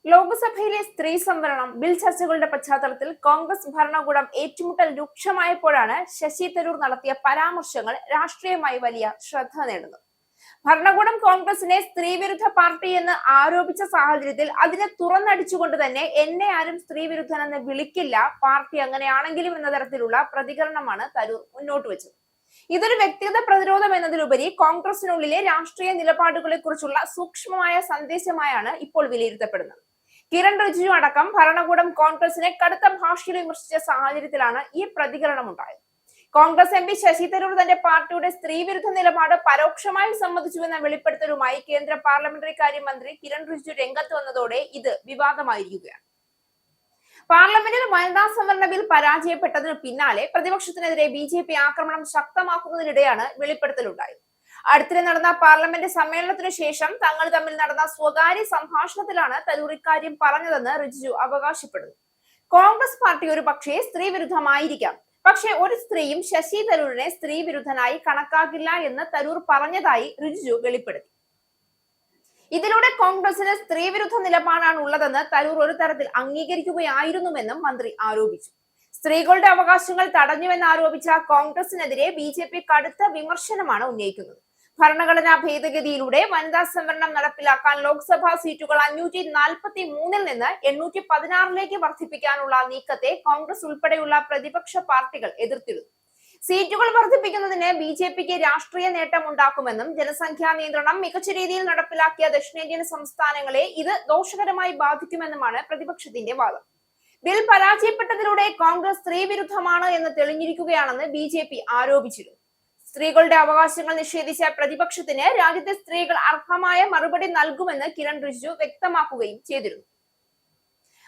ലോക്സഭയിലെ സ്ത്രീ സംവരണം ബിൽ ചർച്ചകളുടെ പശ്ചാത്തലത്തിൽ കോൺഗ്രസ് ഭരണകൂടം ഏറ്റുമുട്ടൽ രൂക്ഷമായപ്പോഴാണ് ശശി തരൂർ നടത്തിയ പരാമർശങ്ങൾ രാഷ്ട്രീയമായി വലിയ ശ്രദ്ധ നേടുന്നത്. ഭരണകൂടം കോൺഗ്രസിനെ സ്ത്രീവിരുദ്ധ പാർട്ടി എന്ന് ആരോപിച്ച സാഹചര്യത്തിൽ അതിനെ തുറന്നടിച്ചുകൊണ്ട് തന്നെ എന്നെ ആരും സ്ത്രീവിരുദ്ധനെന്ന് വിളിക്കില്ല, പാർട്ടി അങ്ങനെയാണെങ്കിലും എന്ന തരത്തിലുള്ള പ്രതികരണമാണ് തരൂർ മുന്നോട്ട് വെച്ചത്. ഇതൊരു വ്യക്തിഗത പ്രതിരോധം എന്നതിലുപരി കോൺഗ്രസിനുള്ളിലെ രാഷ്ട്രീയ നിലപാടുകളെ കുറിച്ചുള്ള സൂക്ഷ്മമായ സന്ദേശമായാണ് ഇപ്പോൾ വിലയിരുത്തപ്പെടുന്നത്. കിരൺ റിജിജു അടക്കം ഭരണകൂടം കോൺഗ്രസിനെ കടുത്ത ഭാഷയിൽ വിമർശിച്ച സാഹചര്യത്തിലാണ് ഈ പ്രതികരണം ഉണ്ടായത്. കോൺഗ്രസ് എം പി ശശി തരൂർ തന്റെ പാർട്ടിയുടെ സ്ത്രീവിരുദ്ധ നിലപാട് പരോക്ഷമായി സമ്മതിച്ചുവെന്ന വെളിപ്പെടുത്തലുമായി കേന്ദ്ര പാർലമെന്ററി കാര്യമന്ത്രി കിരൺ റിജിജു രംഗത്ത് വന്നതോടെ ഇത് വിവാദമായിരിക്കുകയാണ്. പാർലമെന്റിൽ വനിതാ സംവരണ ബിൽ പരാജയപ്പെട്ടതിനു പിന്നാലെ പ്രതിപക്ഷത്തിനെതിരെ ബി.ജെ.പി. ആക്രമണം ശക്തമാക്കുന്നതിനിടെയാണ് വെളിപ്പെടുത്തലുണ്ടായത്. അടുത്തിടെ നടന്ന പാർലമെന്റ് സമ്മേളനത്തിനു ശേഷം തങ്ങൾ തമ്മിൽ നടന്ന സ്വകാര്യ സംഭാഷണത്തിലാണ് തരൂർ ഇക്കാര്യം പറഞ്ഞതെന്ന് റിജിജു അവകാശപ്പെടുന്നു. കോൺഗ്രസ് പാർട്ടി ഒരു പക്ഷേ സ്ത്രീ വിരുദ്ധമായിരിക്കാം, പക്ഷേ ഒരു സ്ത്രീയും ശശി തരൂരിനെ സ്ത്രീ വിരുദ്ധനായി കണക്കാക്കില്ല എന്ന് തരൂർ പറഞ്ഞതായി റിജിജു വെളിപ്പെടുത്തി. ഇതിലൂടെ കോൺഗ്രസിന് സ്ത്രീവിരുദ്ധ നിലപാടാണ് ഉള്ളതെന്ന് തരൂർ ഒരു തരത്തിൽ അംഗീകരിക്കുകയായിരുന്നുവെന്നും മന്ത്രി ആരോപിച്ചു. സ്ത്രീകളുടെ അവകാശങ്ങൾ തടഞ്ഞുവെന്നാരോപിച്ച കോൺഗ്രസിനെതിരെ ബി.ജെ.പി. കടുത്ത വിമർശനമാണ് ഉന്നയിക്കുന്നത്. ഭരണഘടനാ ഭേദഗതിയിലൂടെ വനിതാ സംവരണം നടപ്പിലാക്കാൻ ലോക്സഭാ സീറ്റുകൾ 543 നിന്ന് 816 വർദ്ധിപ്പിക്കാനുള്ള നീക്കത്തെ കോൺഗ്രസ് ഉൾപ്പെടെയുള്ള പ്രതിപക്ഷ പാർട്ടികൾ എതിർത്തിരുന്നു. സീറ്റുകൾ വർദ്ധിപ്പിക്കുന്നതിന് ബി.ജെ.പിക്ക് രാഷ്ട്രീയ നേട്ടം ഉണ്ടാക്കുമെന്നും ജനസംഖ്യാ നിയന്ത്രണം മികച്ച രീതിയിൽ നടപ്പിലാക്കിയ ദക്ഷിണേന്ത്യൻ സംസ്ഥാനങ്ങളെ ഇത് ദോഷകരമായി ബാധിക്കുമെന്നുമാണ് പ്രതിപക്ഷത്തിന്റെ വാദം. ബിൽ പരാജയപ്പെട്ടതിലൂടെ കോൺഗ്രസ് സ്ത്രീ വിരുദ്ധമാണ് എന്ന് തെളിഞ്ഞിരിക്കുകയാണെന്ന് ബി.ജെ.പി. ആരോപിച്ചിരുന്നു. സ്ത്രീകളുടെ അവകാശങ്ങൾ നിഷേധിച്ച പ്രതിപക്ഷത്തിന് രാജ്യത്തെ സ്ത്രീകൾ അർഹമായ മറുപടി നൽകുമെന്ന് കിരൺ റിജിജു വ്യക്തമാക്കുകയും ചെയ്തിരുന്നു.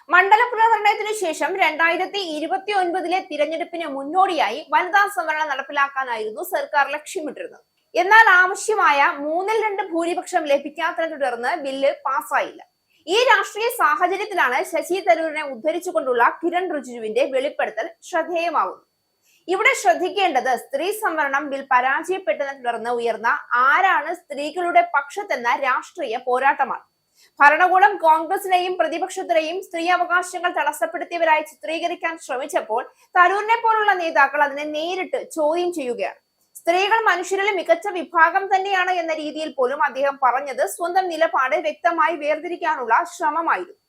മണ്ഡല പുനർനിർണയത്തിനു ശേഷം 2029 തിരഞ്ഞെടുപ്പിന് മുന്നോടിയായി വനിതാ സംവരണം നടപ്പിലാക്കാനായിരുന്നു സർക്കാർ ലക്ഷ്യമിട്ടിരുന്നത്. എന്നാൽ ആവശ്യമായ 2/3 ഭൂരിപക്ഷം ലഭിക്കാത്തതിനെ തുടർന്ന് ബില്ല് പാസ്സായില്ല. ഈ രാഷ്ട്രീയ സാഹചര്യത്തിലാണ് ശശി തരൂരിനെ ഉദ്ധരിച്ചുകൊണ്ടുള്ള കിരൺ റിജിജുവിന്റെ വെളിപ്പെടുത്തൽ ശ്രദ്ധേയമാവുന്നത്. ഇവിടെ ശ്രദ്ധിക്കേണ്ടത് സ്ത്രീ സംവരണം ബിൽ പരാജയപ്പെട്ടതിനെ തുടർന്ന് ഉയർന്ന ആരാണ് സ്ത്രീകളുടെ പക്ഷത്തെന്ന രാഷ്ട്രീയ പോരാട്ടമാണ്. ഭരണകൂടം കോൺഗ്രസിനെയും പ്രതിപക്ഷത്തിനെയും സ്ത്രീ അവകാശങ്ങൾ തടസ്സപ്പെടുത്തിയവരായി ചിത്രീകരിക്കാൻ ശ്രമിച്ചപ്പോൾ തരൂരിനെ പോലുള്ള നേതാക്കൾ അതിനെ നേരിട്ട് ചോദ്യം ചെയ്യുകയാണ്. സ്ത്രീകൾ മനുഷ്യരിലെ മികച്ച വിഭാഗം തന്നെയാണ് എന്ന രീതിയിൽ പോലും അദ്ദേഹം പറഞ്ഞത് സ്വന്തം നിലപാട് വ്യക്തമായി വേർതിരിക്കാനുള്ള ശ്രമമായിരുന്നു.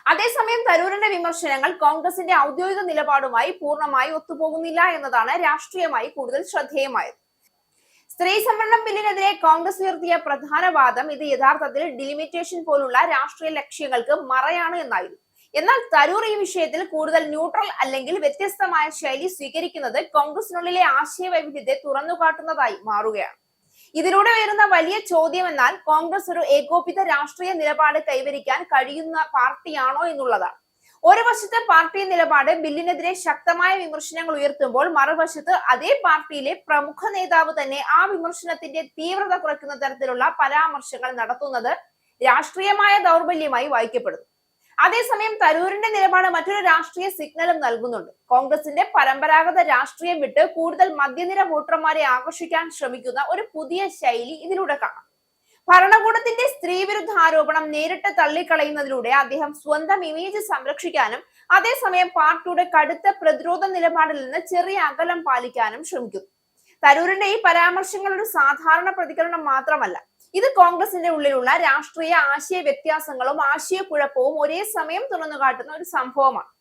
അതേസമയം തരൂരിന്റെ വിമർശനങ്ങൾ കോൺഗ്രസിന്റെ ഔദ്യോഗിക നിലപാടുമായി പൂർണ്ണമായി ഒത്തുപോകുന്നില്ല എന്നതാണ് രാഷ്ട്രീയമായി കൂടുതൽ ശ്രദ്ധേയമായത്. സ്ത്രീ സംവരണം ബില്ലിനെതിരെ കോൺഗ്രസ് ഉയർത്തിയ പ്രധാന വാദം ഇത് യഥാർത്ഥത്തിൽ ഡിലിമിറ്റേഷൻ പോലുള്ള രാഷ്ട്രീയ ലക്ഷ്യങ്ങൾക്ക് മറയാണ് എന്നായിരുന്നു. എന്നാൽ തരൂർ ഈ വിഷയത്തിൽ കൂടുതൽ ന്യൂട്രൽ അല്ലെങ്കിൽ വ്യത്യസ്തമായ ശൈലി സ്വീകരിക്കുന്നത് കോൺഗ്രസിനുള്ളിലെ ആശയവൈവിധ്യത്തെ തുറന്നുകാട്ടുന്നതായി മാറുകയാണ്. ഇതിലൂടെ വരുന്ന വലിയ ചോദ്യം എന്നാൽ കോൺഗ്രസ് ഒരു ഏകോപിത രാഷ്ട്രീയ നിലപാട് കൈവരിക്കാൻ കഴിയുന്ന പാർട്ടിയാണോ എന്നുള്ളതാണ്. ഒരു വശത്ത് പാർട്ടി നിലപാട് ബില്ലിനെതിരെ ശക്തമായ വിമർശനങ്ങൾ ഉയർത്തുമ്പോൾ മറുവശത്ത് അതേ പാർട്ടിയിലെ പ്രമുഖ നേതാവ് തന്നെ ആ വിമർശനത്തിന്റെ തീവ്രത കുറയ്ക്കുന്ന തരത്തിലുള്ള പരാമർശങ്ങൾ നടത്തുന്നത് രാഷ്ട്രീയമായ ദൗർബല്യമായി വായിക്കപ്പെടുന്നു. അതേസമയം തരൂരിന്റെ നിലപാട് മറ്റൊരു രാഷ്ട്രീയ സിഗ്നലും നൽകുന്നുണ്ട്. കോൺഗ്രസിന്റെ പരമ്പരാഗത രാഷ്ട്രീയം വിട്ട് കൂടുതൽ മധ്യനിര വോട്ടർമാരെ ആകർഷിക്കാൻ ശ്രമിക്കുന്ന ഒരു പുതിയ ശൈലി ഇതിലൂടെ കാണാം. ഭരണകൂടത്തിന്റെ സ്ത്രീവിരുദ്ധ ആരോപണം നേരിട്ട് തള്ളിക്കളയുന്നതിലൂടെ അദ്ദേഹം സ്വന്തം ഇമേജ് സംരക്ഷിക്കാനും അതേസമയം പാർട്ടിയുടെ കടുത്ത പ്രതിരോധ നിലപാടിൽ നിന്ന് ചെറിയ അകലം പാലിക്കാനും ശ്രമിക്കുന്നു. തരൂരിന്റെ ഈ പരാമർശങ്ങൾ ഒരു സാധാരണ പ്രതികരണം മാത്രമല്ല, ഇത് കോൺഗ്രസിന്റെ ഉള്ളിലുള്ള രാഷ്ട്രീയ ആശയ വ്യത്യാസങ്ങളും ആശയക്കുഴപ്പവും ഒരേ സമയം തുറന്നുകാട്ടുന്ന ഒരു സംഭവമാണ്.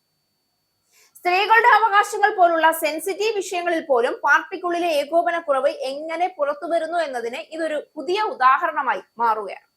സ്ത്രീകളുടെ അവകാശങ്ങൾ പോലുള്ള സെൻസിറ്റീവ് വിഷയങ്ങളിൽ പോലും പാർട്ടിക്കുള്ളിലെ ഏകോപനക്കുറവ് എങ്ങനെ പുറത്തുവരുന്നു എന്നതിന് ഇതൊരു പുതിയ ഉദാഹരണമായി മാറുകയാണ്.